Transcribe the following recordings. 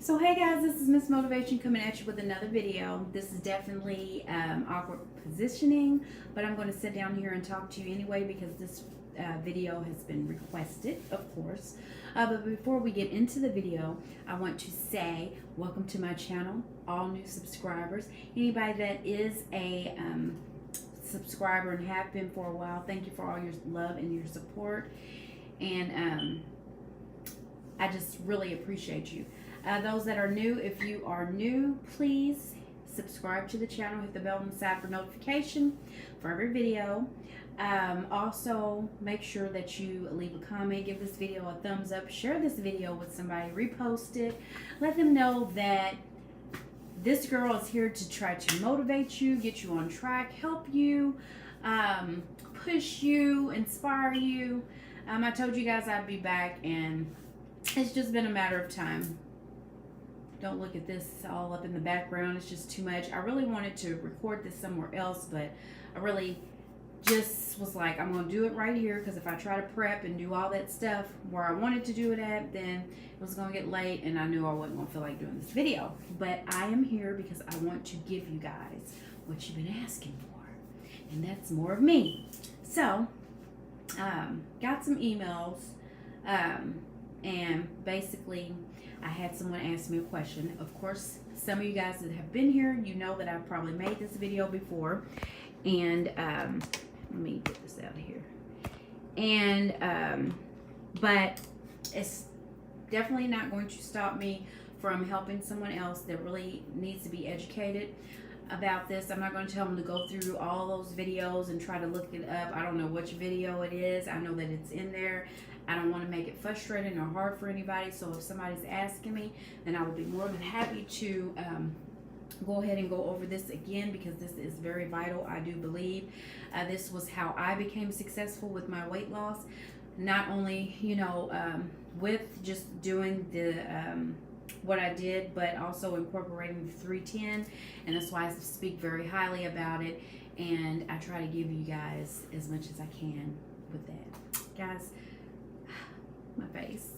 So hey guys, this is Miss Motivation coming at you with another video. This is definitely awkward positioning, but I'm going to sit down here and talk to you anyway because this video has been requested, of course. But before we get into the video, I want to say welcome to my channel, all new subscribers. Anybody that is a subscriber and have been for a while, thank you for all your love and your support. And I just really appreciate you. Those that are new, if you are new, please subscribe to the channel, hit the bell on the side for notification for every video. Also, make sure that you leave a comment, give this video a thumbs up, share this video with somebody, repost it, let them know that this girl is here to try to motivate you, get you on track, help you, push you, inspire you. I told you guys I'd be back, and it's just been a matter of time. Don't look at this all up in the background. It's just too much. I really wanted to record this somewhere else, but I really just was like, I'm going to do it right here, because if I try to prep and do all that stuff where I wanted to do it at, then it was going to get late, and I knew I wasn't going to feel like doing this video. But I am here because I want to give you guys what you've been asking for, and that's more of me. So, got some emails, and basically I had someone ask me a question. Of course, some of you guys that have been here, you know that I've probably made this video before. And let me get this out of here. And but it's definitely not going to stop me from helping someone else that really needs to be educated about this. I'm not going to tell them to go through all those videos and try to look it up. I don't know which video it is. I know that it's in there. I don't want to make it frustrating or hard for anybody. So if somebody's asking me, then I would be more than happy to go ahead and go over this again, because this is very vital. I do believe this was how I became successful with my weight loss. Not only, you know, with just doing the what I did, but also incorporating the 310, and that's why I speak very highly about it, and I try to give you guys as much as I can with that. Guys, my face,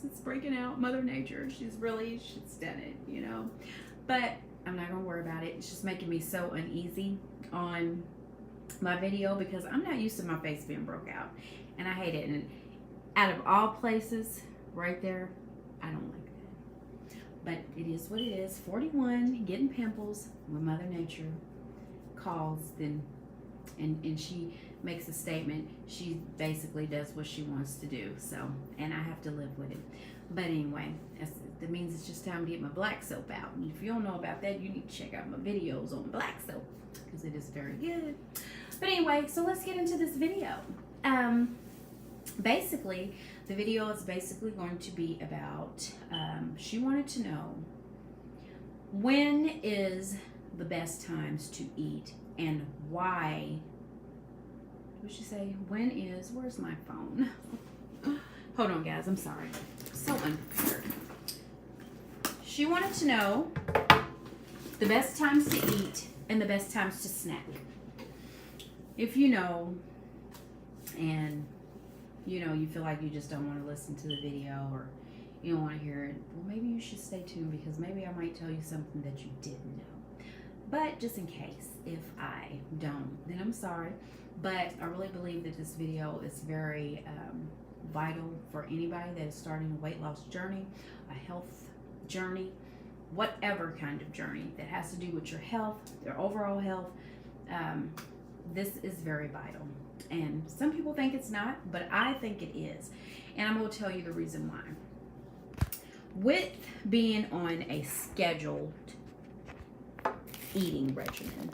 it's breaking out. Mother Nature, she's done it, you know, but I'm not gonna worry about it. It's just making me so uneasy on my video because I'm not used to my face being broke out, and I hate it. And out of all places, right there, I don't like that. But it is what it is. 41, getting pimples. When Mother Nature calls, then and she makes a statement, she basically does what she wants to do. So, and I have to live with it. But anyway, that means it's just time to get my black soap out. And if you don't know about that, you need to check out my videos on black soap, because it is very good. But anyway, so let's get into this video. Basically, the video is basically going to be about, she wanted to know, when is the best times to eat and why? What should say? Where's my phone? Hold on, guys, I'm sorry. I'm so unprepared. She wanted to know the best times to eat and the best times to snack. If you know, and you know, you feel like you just don't want to listen to the video, or you don't want to hear it, well, maybe you should stay tuned, because maybe I might tell you something that you didn't know. But just in case, if I don't, then I'm sorry. But I really believe that this video is very vital for anybody that is starting a weight loss journey, a health journey, whatever kind of journey that has to do with your health, your overall health. This is very vital. And some people think it's not, but I think it is. And I'm going to tell you the reason why. With being on a scheduled eating regimen,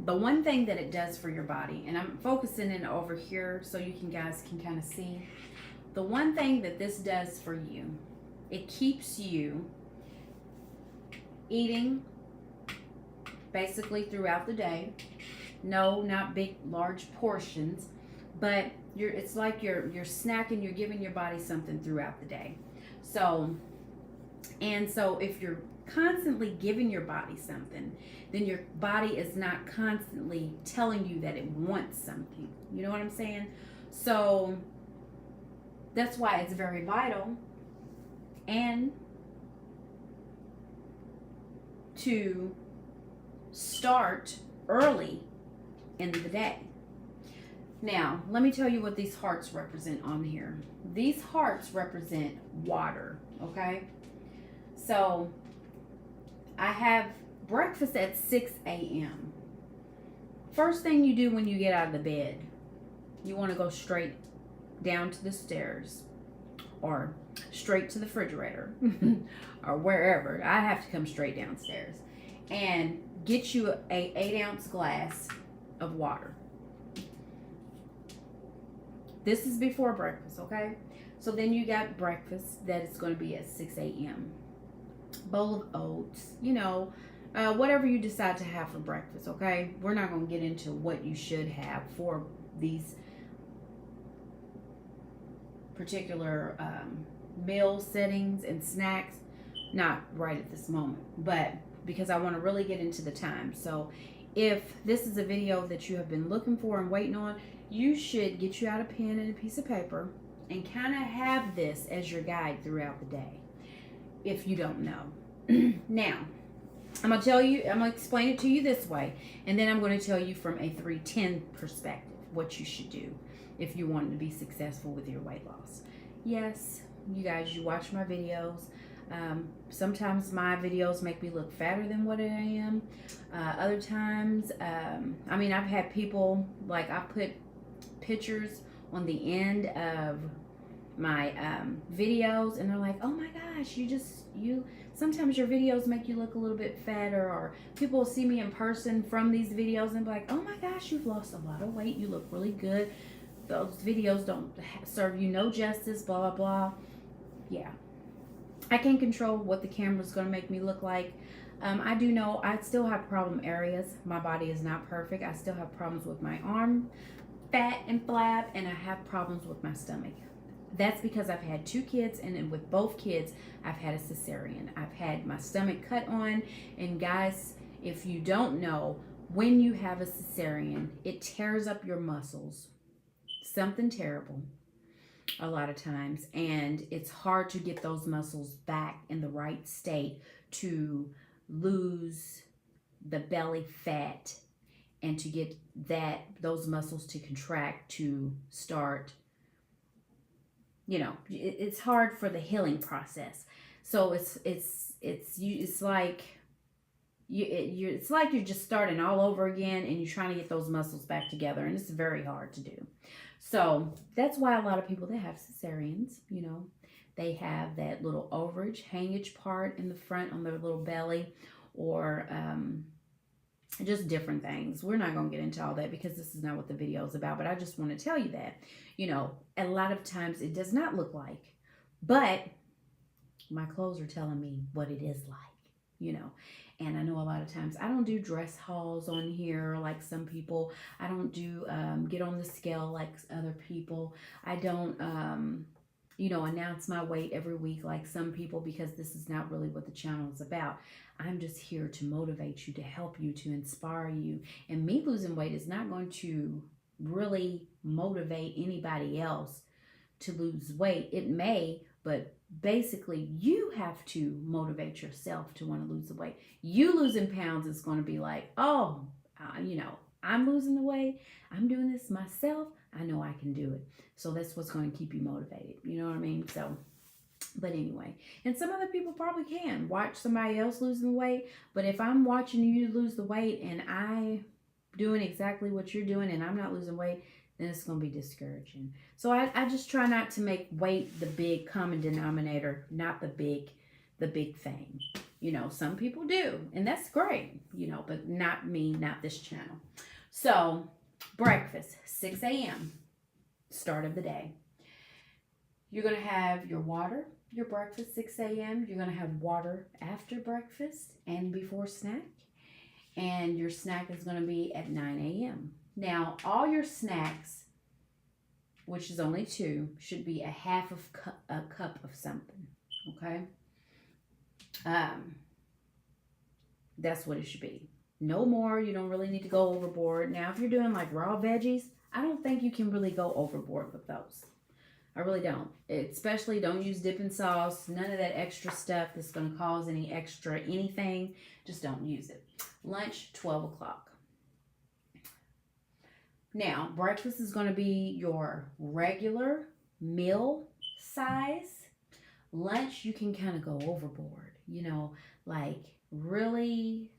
the one thing that it does for your body, and I'm focusing in over here so you guys can kind of see, the one thing that this does for you, it keeps you eating basically throughout the day. No, not big, large portions, but it's like you're snacking, you're giving your body something throughout the day. So if you're constantly giving your body something, then your body is not constantly telling you that it wants something. You know what I'm saying? So that's why it's very vital and to start early in the day. Now, let me tell you what these hearts represent on here. These hearts represent water, okay? So, I have breakfast at 6 a.m. First thing you do when you get out of the bed, you want to go straight down to the stairs or straight to the refrigerator or wherever. I have to come straight downstairs and get you a 8-ounce glass of water. This is before breakfast, okay? So then you got breakfast that is going to be at 6 a.m. Bowl of oats, you know, whatever you decide to have for breakfast, okay? We're not going to get into what you should have for these particular meal settings and snacks, not right at this moment, but because I want to really get into the time. So if this is a video that you have been looking for and waiting on, you should get you out a pen and a piece of paper and kind of have this as your guide throughout the day if you don't know. Now, I'm going to explain it to you this way, and then I'm going to tell you from a 310 perspective what you should do if you want to be successful with your weight loss. Yes, you guys, you watch my videos. Sometimes my videos make me look fatter than what I am. Other times, I mean, I've had people, like, I put pictures on the end of my videos, and they're like, oh my gosh, sometimes your videos make you look a little bit fatter, or people will see me in person from these videos and be like, oh my gosh, you've lost a lot of weight, you look really good. Those videos don't serve you no justice, blah, blah, blah. Yeah. I can't control what the camera's going to make me look like. I do know I still have problem areas. My body is not perfect. I still have problems with my arm fat and flab, and I have problems with my stomach. That's because I've had 2 kids, and with both kids, I've had a cesarean. I've had my stomach cut on, and guys, if you don't know, when you have a cesarean, it tears up your muscles. Something terrible a lot of times, and it's hard to get those muscles back in the right state to lose the belly fat and to get those muscles to contract to start, you know, it's hard for the healing process. So it's like you're just starting all over again, and you're trying to get those muscles back together, and it's very hard to do. So that's why a lot of people that have cesareans, you know, they have that little overage, hangage part in the front on their little belly, or just different things. We're not going to get into all that because this is not what the video is about, but I just want to tell you that, you know, a lot of times it does not look like, but my clothes are telling me what it is like, you know. And I know a lot of times I don't do dress hauls on here like some people. I don't do get on the scale like other people. I don't, you know, announce my weight every week like some people, because this is not really what the channel is about. I'm just here to motivate you, to help you, to inspire you. And me losing weight is not going to really motivate anybody else to lose weight. It may, but basically you have to motivate yourself to want to lose the weight. You losing pounds is going to be like, oh, you know, I'm losing the weight. I'm doing this myself. I know I can do it. So that's what's going to keep you motivated. You know what I mean? So, but anyway, and some other people probably can watch somebody else losing the weight. But if I'm watching you lose the weight and I doing exactly what you're doing and I'm not losing weight, then it's going to be discouraging. So I just try not to make weight the big common denominator, not the big thing. You know, some people do, and that's great, you know, but not me, not this channel. So breakfast, 6 a.m., start of the day. You're going to have your water, your breakfast, 6 a.m. You're going to have water after breakfast and before snack. And your snack is going to be at 9 a.m. Now, all your snacks, which is only 2, should be a half of a cup of something, okay? That's what it should be. No more. You don't really need to go overboard. Now, if you're doing like raw veggies, I don't think you can really go overboard with those. I really don't. Especially don't use dipping sauce. None of that extra stuff that's going to cause any extra anything. Just don't use it. Lunch, 12 o'clock. Now, breakfast is going to be your regular meal size. Lunch, you can kind of go overboard. You know, like really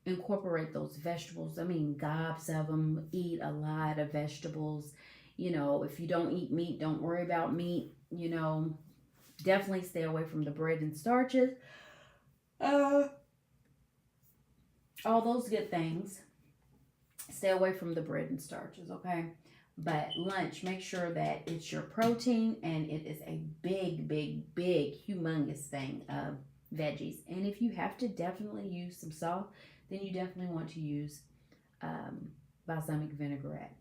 incorporate those vegetables. I mean, gobs of them. Eat a lot of vegetables. You know, if you don't eat meat, don't worry about meat. You know, definitely stay away from the bread and starches. All those good things. Stay away from the bread and starches, okay? But lunch, make sure that it's your protein and it is a big, big, big, humongous thing of veggies. And if you have to definitely use some salt, then you definitely want to use balsamic vinaigrette.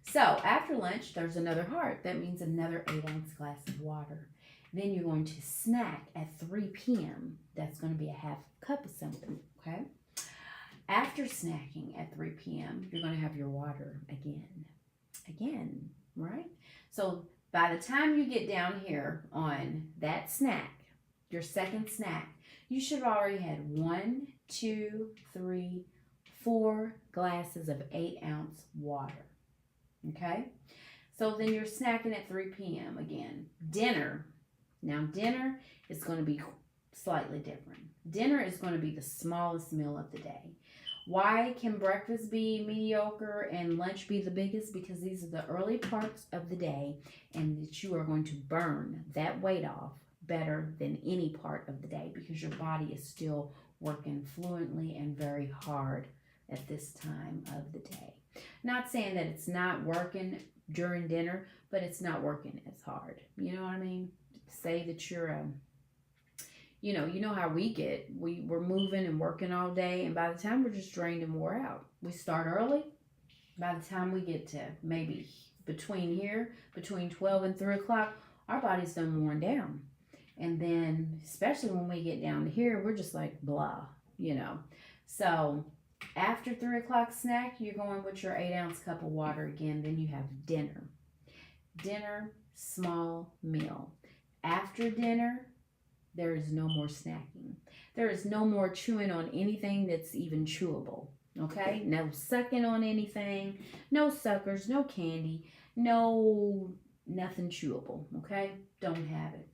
So after lunch, there's another heart. That means another 8-ounce glass of water. Then you're going to snack at 3 p.m. That's going to be a half cup of something, okay? After snacking at 3 p.m., you're going to have your water again, right? So by the time you get down here on that snack, your second snack, you should have already had 1, 2, 3, 4 glasses of 8-ounce water, okay? So then you're snacking at 3 p.m. again. Dinner. Now dinner is going to be slightly different. Dinner is going to be the smallest meal of the day. Why can breakfast be mediocre and lunch be the biggest? Because these are the early parts of the day and that you are going to burn that weight off better than any part of the day because your body is still working fluently and very hard at this time of the day. Not saying that it's not working during dinner, but it's not working as hard. You know what I mean? Say that you're you know how we get. We're moving and working all day, and by the time we're just drained and wore out. We start early. By the time we get to maybe between 12 and 3 o'clock, our body's done worn down. And then, especially when we get down to here, we're just like blah, you know. So after 3 o'clock snack, you're going with your 8-ounce cup of water again. Then you have dinner. Dinner, small meal. After dinner, there is no more snacking. There is no more chewing on anything that's even chewable. Okay? No sucking on anything. No suckers. No candy. No nothing chewable. Okay? Don't have it.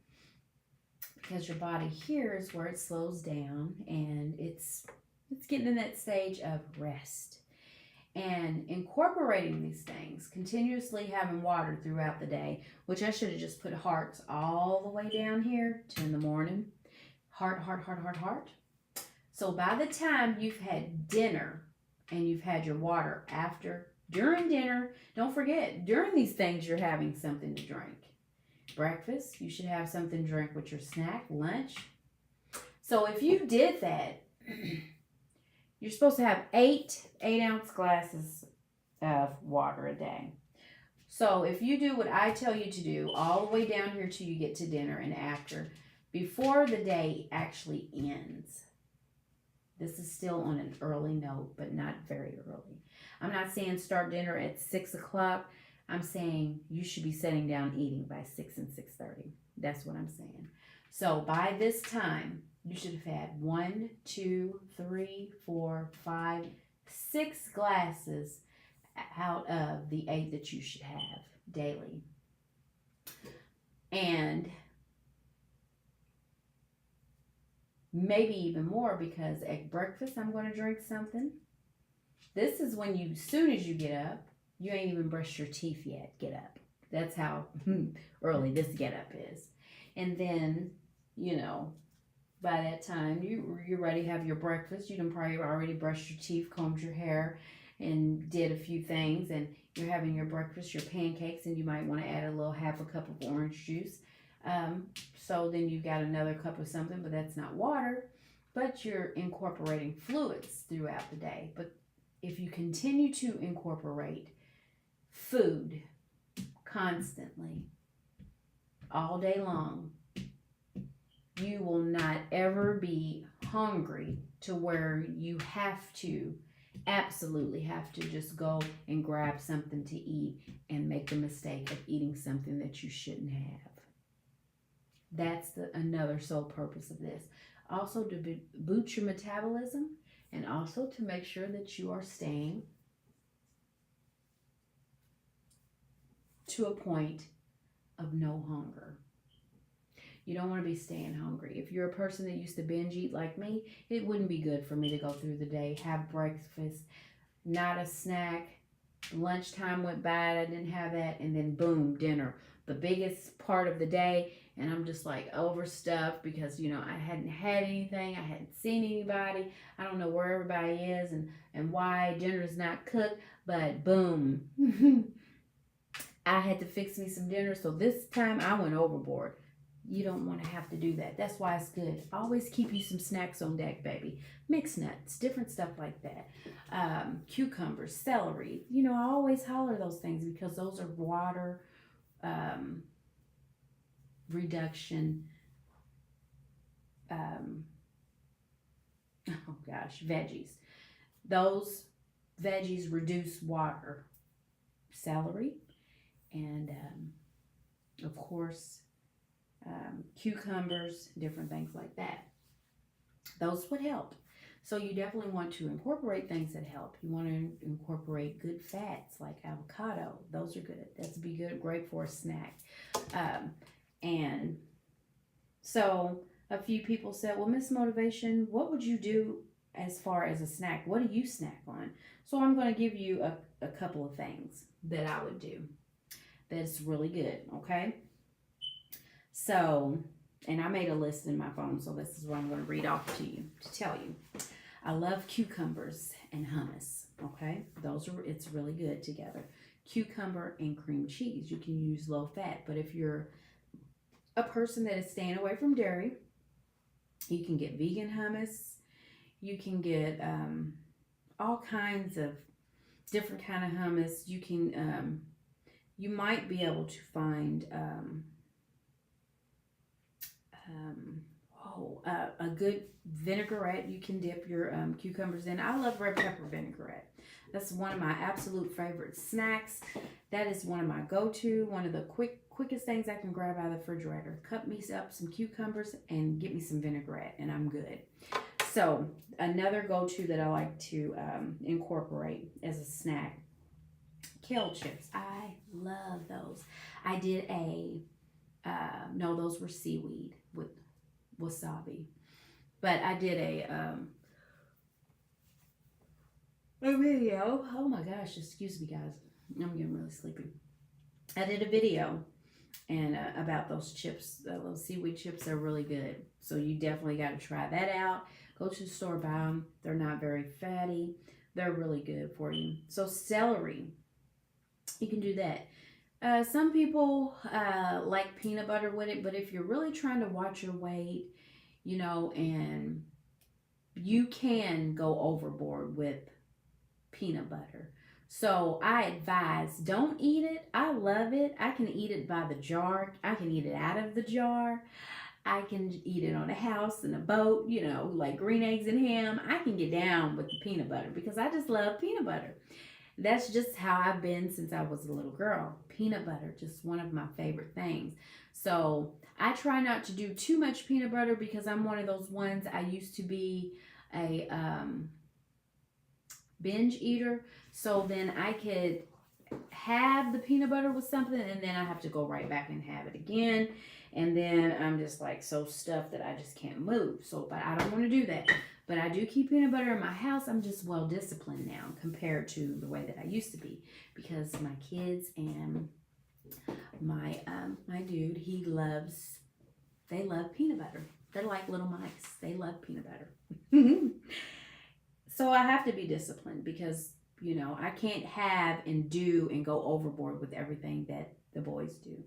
Because your body here is where it slows down and it's getting in that stage of rest. And incorporating these things, continuously having water throughout the day, which I should have just put hearts all the way down here to in the morning. Heart. So by the time you've had dinner and you've had your water during dinner, don't forget, during these things you're having something to drink. Breakfast, you should have something to drink with your snack. Lunch. So if you did that, you're supposed to have 8-ounce glasses of water a day. So if you do what I tell you to do, all the way down here till you get to dinner and after, before the day actually ends, this is still on an early note, but not very early. I'm not saying start dinner at 6 o'clock. I'm saying you should be sitting down eating by 6 and 6:30. That's what I'm saying. So by this time, you should have had 1, 2, 3, 4, 5, 6 glasses out of the 8 that you should have daily. And maybe even more, because at breakfast I'm going to drink something. This is when as soon as you get up, you ain't even brushed your teeth yet. Get up. That's how early this get up is. And then, by that time, you're ready to have your breakfast. You done probably already brushed your teeth, combed your hair, and did a few things. And you're having your breakfast, your pancakes, and you might want to add a little half a cup of orange juice. So then you've got another cup of something, but that's not water. But you're incorporating fluids throughout the day. But if you continue to incorporate food constantly, all day long, you will not ever be hungry to where you have to absolutely have to just go and grab something to eat and make the mistake of eating something that you shouldn't have. That's another sole purpose of this. Also to boost your metabolism, and also to make sure that you are staying to a point of no hunger. You don't want to be staying hungry. If you're a person that used to binge eat like me, it wouldn't be good for me to go through the day, have breakfast, not a snack. Lunchtime went by, I didn't have that, and then boom, dinner. The biggest part of the day, and I'm just like overstuffed because, you know, I hadn't had anything, I hadn't seen anybody, I don't know where everybody is and why dinner is not cooked, but boom. I had to fix me some dinner, so this time I went overboard. You don't want to have to do that. That's why it's good. Always keep you some snacks on deck, baby. Mixed nuts, different stuff like that. Cucumbers, celery. You know, I always holler those things because those are water reduction. Oh gosh, veggies. Those veggies reduce water. Celery and of course cucumbers, different things like that. Those would help. So you definitely want to incorporate things that help. You want to incorporate good fats like avocado. Those are good. That's be good, great for a snack. And so a few people said, well, Miss Motivation, what would you do as far as a snack? What do you snack on? So I'm going to give you a couple of things that I would do that's really good, okay? So, and I made a list in my phone, so this is what I'm going to read off to you to tell you. I love cucumbers and hummus, okay? It's really good together. Cucumber and cream cheese. You can use low fat, but if you're a person that is staying away from dairy, you can get vegan hummus. You can get all kinds of different kind of hummus. You can, you might be able to find a good vinaigrette you can dip your cucumbers in. I love red pepper vinaigrette. That's one of my absolute favorite snacks. That is one of my go-to, one of the quickest things I can grab out of the refrigerator. Cut me up some cucumbers and get me some vinaigrette and I'm good. So another go-to that I like to incorporate as a snack, kale chips. I love those. I did no, those were seaweed with wasabi. But I did a video. Oh my gosh, excuse me guys. I'm getting really sleepy. I did a video and about those chips, those seaweed chips are really good. So you definitely got to try that out. Go to the store, buy them. They're not very fatty. They're really good for you. So celery, you can do that. Some people like peanut butter with it, but if you're really trying to watch your weight, you know, and you can go overboard with peanut butter. So I advise, don't eat it. I love it. I can eat it by the jar. I can eat it out of the jar. I can eat it on a house, in a boat, you know, like green eggs and ham. I can get down with the peanut butter because I just love peanut butter. That's just how I've been since I was a little girl. Peanut butter, just one of my favorite things. So I try not to do too much peanut butter because I'm one of those ones. I used to be a binge eater. So then I could have the peanut butter with something and then I have to go right back and have it again. And then I'm just like so stuffed that I just can't move. So, but I don't want to do that. But I do keep peanut butter in my house. I'm just well disciplined now compared to the way that I used to be because my kids and my dude, they love peanut butter. They're like little mice. They love peanut butter. So I have to be disciplined because, you know, I can't have and do and go overboard with everything that the boys do.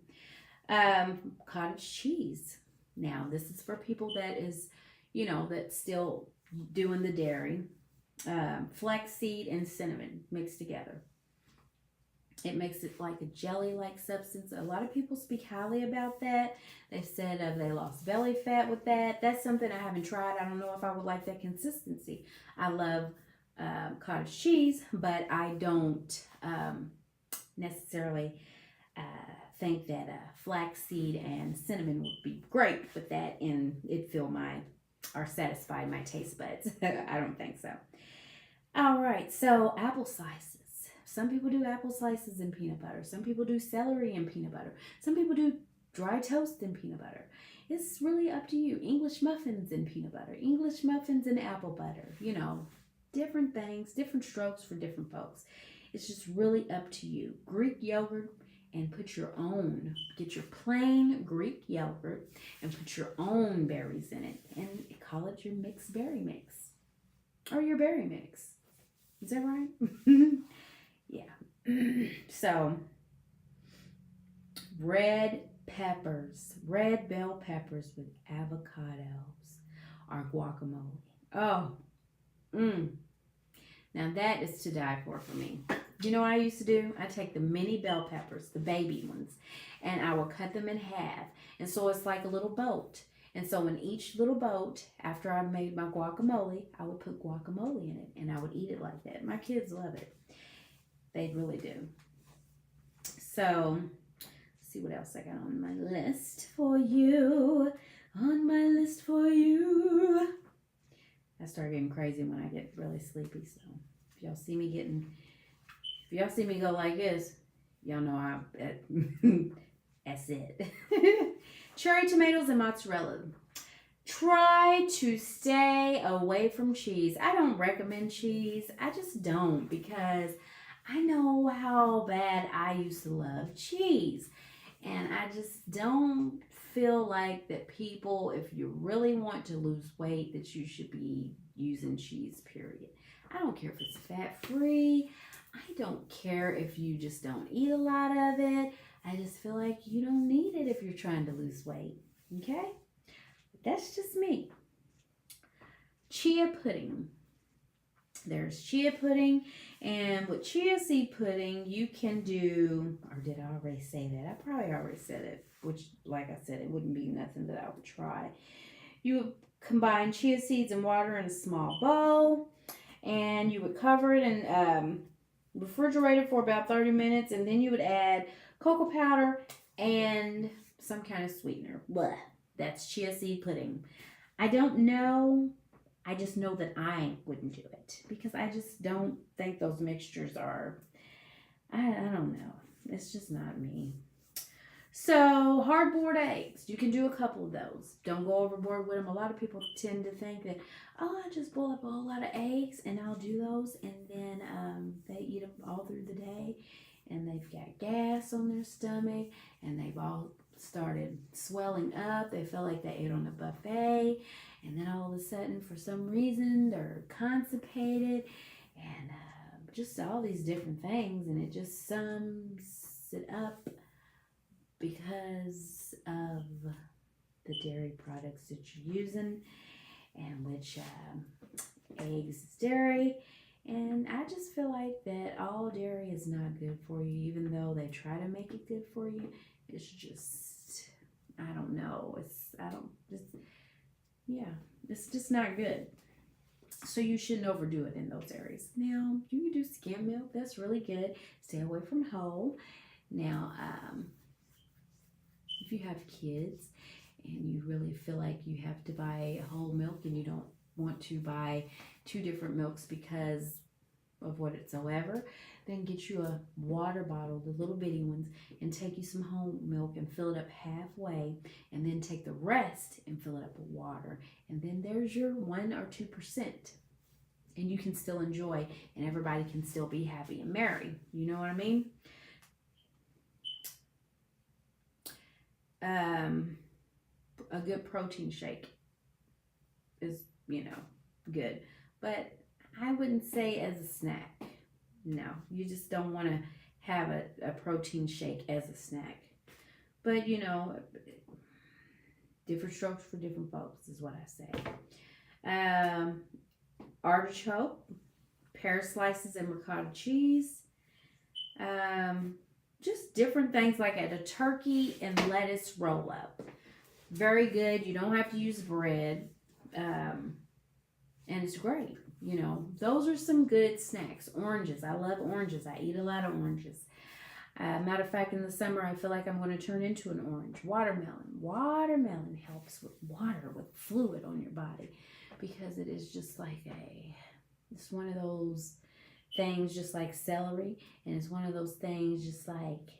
Cottage cheese. Now, this is for people that is, you know, that's still doing the dairy. Flaxseed and cinnamon mixed together. It makes it like a jelly-like substance. A lot of people speak highly about that. They've said they lost belly fat with that. That's something I haven't tried. I don't know if I would like that consistency. I love cottage cheese, but I don't necessarily think that flaxseed and cinnamon would be great with that, and it fill my or satisfy my taste buds. I don't think so. All right, so apple slices. Some people do apple slices in peanut butter. Some people do celery in peanut butter. Some people do dry toast in peanut butter. It's really up to you. English muffins in peanut butter. English muffins in apple butter. You know, different things, different strokes for different folks. It's just really up to you. Greek yogurt, and put your own. Get your plain Greek yogurt and put your own berries in it. And call it your mixed berry mix. Or your berry mix. Is that right? Yeah. So, red peppers, red bell peppers with avocados or guacamole. Oh, now that is to die for me. You know what I used to do? I take the mini bell peppers, the baby ones, and I will cut them in half. And so it's like a little boat. And so in each little boat, after I made my guacamole, I would put guacamole in it, and I would eat it like that. My kids love it. They really do. So, let's see what else I got on my list for you. On my list for you. I start getting crazy when I get really sleepy. So, if y'all see me go like this, y'all know that's it. Cherry tomatoes and mozzarella. Try to stay away from cheese. I don't recommend cheese. I just don't, because I know how bad I used to love cheese. And I just don't feel like that people, if you really want to lose weight, that you should be using cheese, period. I don't care if it's fat-free. I don't care if you just don't eat a lot of it. I just feel like you don't need it if you're trying to lose weight. Okay? That's just me. Chia pudding. There's chia pudding, and with chia seed pudding, you can do, or did I already say that? I probably already said it, which, like I said, it wouldn't be nothing that I would try. You would combine chia seeds and water in a small bowl, and you would cover it and refrigerate it for about 30 minutes, and then you would add cocoa powder and some kind of sweetener. Blah. That's chia seed pudding. I don't know. I just know that I wouldn't do it because I just don't think those mixtures are, I don't know. It's just not me. So, hard-boiled eggs. You can do a couple of those. Don't go overboard with them. A lot of people tend to think that, oh, I just boil up a whole lot of eggs and I'll do those. And then they eat them all through the day. And they've got gas on their stomach. And they've all started swelling up. They feel like they ate on a buffet. And then all of a sudden, for some reason, they're constipated. And just all these different things. And it just sums it up because of the dairy products that you're using, and which eggs is dairy. And I just feel like that all dairy is not good for you, even though they try to make it good for you. It's just, I don't know. It's just not good. So you shouldn't overdo it in those areas. Now, you can do skim milk. That's really good. Stay away from whole. Now, if you have kids and you really feel like you have to buy whole milk and you don't want to buy two different milks because of whatsoever, then get you a water bottle, the little bitty ones, and take you some whole milk and fill it up halfway, and then take the rest and fill it up with water. And then there's your 1 or 2%. And you can still enjoy, and everybody can still be happy and merry. You know what I mean? A good protein shake is, good. But I wouldn't say as a snack. No, you just don't want to have a protein shake as a snack. But, different strokes for different folks is what I say. Artichoke, pear slices and ricotta cheese. Just different things like a turkey and lettuce roll up. Very good. You don't have to use bread. And it's great. You know, those are some good snacks. Oranges. I love oranges. I eat a lot of oranges. Matter of fact, in the summer, I feel like I'm going to turn into an orange. Watermelon. Watermelon helps with water, with fluid on your body, because it is just like it's one of those things just like celery, and it's one of those things just like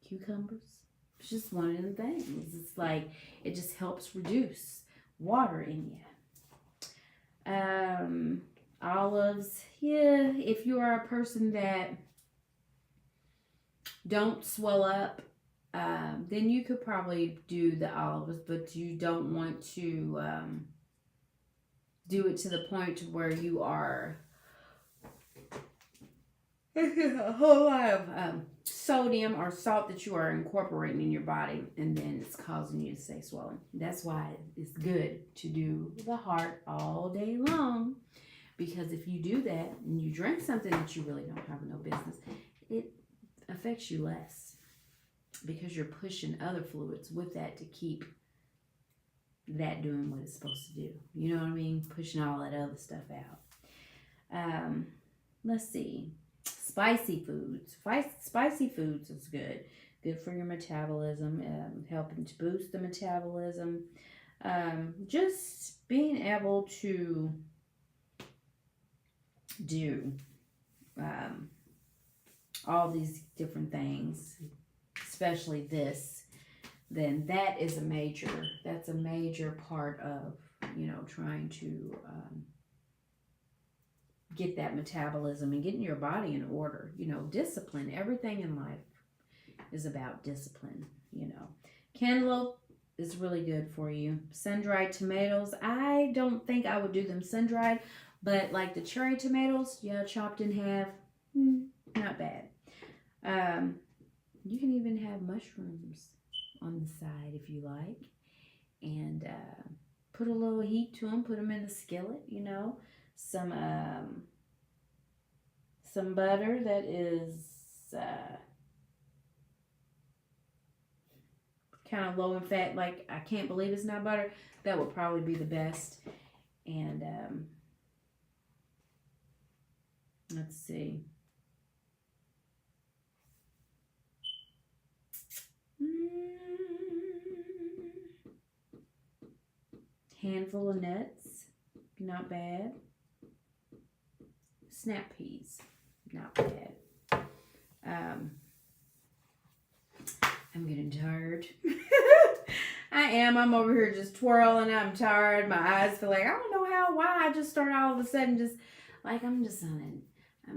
cucumbers. It's just one of them things. It's like it just helps reduce water in you. Olives, yeah, if you are a person that don't swell up, then you could probably do the olives, but you don't want to do it to the point to where you are a whole lot of sodium or salt that you are incorporating in your body, and then it's causing you to stay swollen. That's why it's good to do the heart all day long, because if you do that and you drink something that you really don't have no business, it affects you less, because you're pushing other fluids with that to keep that doing what it's supposed to do. You know what I mean? Pushing all that other stuff out. Let's see. Spicy foods. Spicy foods is good. Good for your metabolism, helping to boost the metabolism. Just being able to do all these different things, especially this, then that's a major part of, trying to get that metabolism and getting your body in order. Discipline. Everything in life is about discipline. Cantaloupe is really good for you. Sun-dried tomatoes, I don't think I would do them sun-dried, but like the cherry tomatoes, chopped in half, not bad. You can even have mushrooms on the side if you like, and put a little heat to them. Put them in the skillet. Some butter that is kind of low in fat. Like, I can't believe it's not butter. That would probably be the best. And let's see. Handful of nuts, not bad. Snap peas, not bad. I'm getting tired. I am. I'm over here just twirling. I'm tired. My eyes feel like, I don't know why I just started all of a sudden just like I'm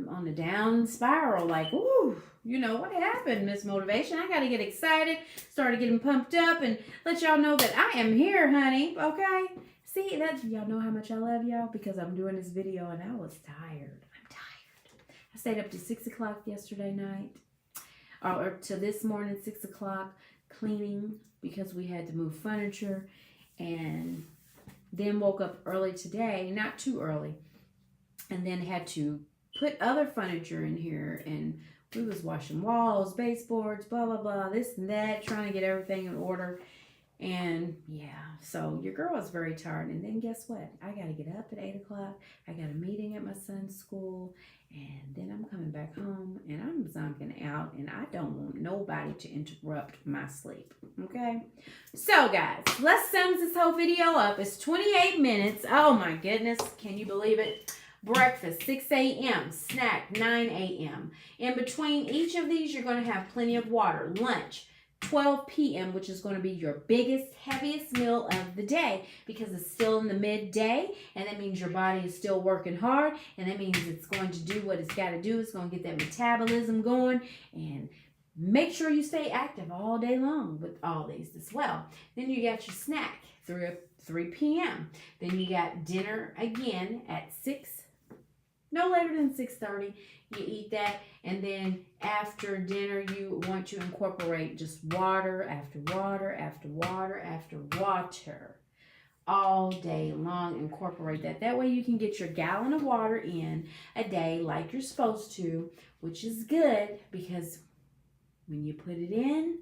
on a down spiral. Like, ooh, what happened, Miss Motivation? I got to get excited, started getting pumped up, and let y'all know that I am here, honey. Okay? See, y'all know how much I love y'all, because I'm doing this video and I was tired. I'm tired. I stayed up to 6 o'clock yesterday night, or to this morning, 6 o'clock, cleaning, because we had to move furniture, and then woke up early today, not too early, and then had to put other furniture in here, and we was washing walls, baseboards, blah, blah, blah, this and that, trying to get everything in order. And so your girl is very tired. And then guess what? I got to get up at 8 o'clock. I got a meeting at my son's school, and then I'm coming back home, and I'm zonking out, and I don't want nobody to interrupt my sleep. Okay? So guys, let's sum this whole video up. It's 28 minutes. Oh my goodness. Can you believe it? Breakfast, 6 a.m. Snack, 9 a.m. In between each of these, you're going to have plenty of water. Lunch, 12 p.m., which is going to be your biggest, heaviest meal of the day, because it's still in the midday, and that means your body is still working hard, and that means it's going to do what it's got to do. It's going to get that metabolism going, and make sure you stay active all day long with all these as well. Then you got your snack, 3 p.m. Then you got dinner again at 6, no later than 6:30. You eat that, and then after dinner, you want to incorporate just water after water after water after water all day long. Incorporate that. That way you can get your gallon of water in a day like you're supposed to, which is good, because when you put it in,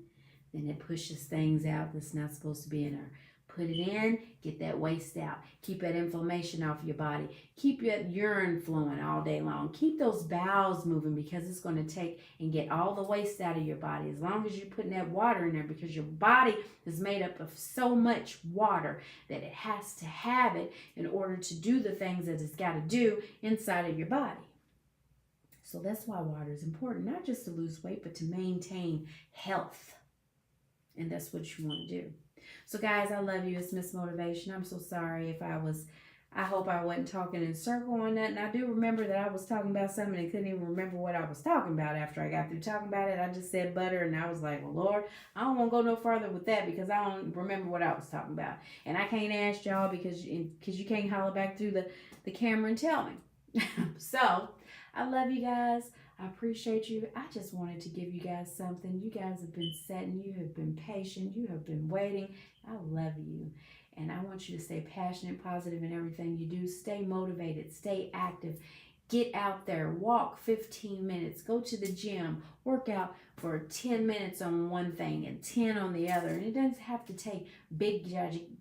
then it pushes things out that's not supposed to be in there. Put it in, get that waste out. Keep that inflammation off your body. Keep your urine flowing all day long. Keep those bowels moving because it's going to take and get all the waste out of your body as long as you're putting that water in there, because your body is made up of so much water that it has to have it in order to do the things that it's got to do inside of your body. So that's why water is important, not just to lose weight, but to maintain health. And that's what you want to do. So guys, I love you. It's Miss Motivation. I'm so sorry if I hope I wasn't talking in circle on that. And I do remember that I was talking about something and couldn't even remember what I was talking about after I got through talking about it. I just said butter and I was like, well, Lord, I don't want to go no further with that because I don't remember what I was talking about. And I can't ask y'all because you can't holler back through the camera and tell me. So I love you guys. I appreciate you. I just wanted to give you guys something. You guys have been sitting. You have been patient. You have been waiting. I love you. And I want you to stay passionate, positive in everything you do. Stay motivated. Stay active. Get out there. Walk 15 minutes. Go to the gym. Work out for 10 minutes on one thing and 10 on the other. And it doesn't have to take big,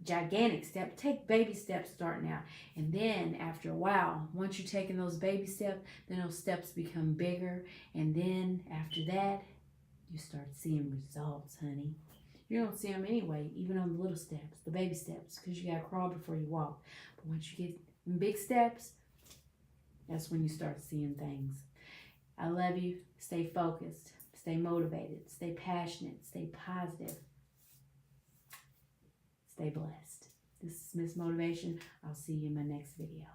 gigantic steps. Take baby steps starting out. And then after a while, once you're taking those baby steps, then those steps become bigger. And then after that, you start seeing results, honey. You don't see them anyway, even on the little steps, the baby steps, because you got to crawl before you walk. But once you get in big steps, that's when you start seeing things. I love you. Stay focused. Stay motivated. Stay passionate. Stay positive. Stay blessed. This is Miss Motivation. I'll see you in my next video.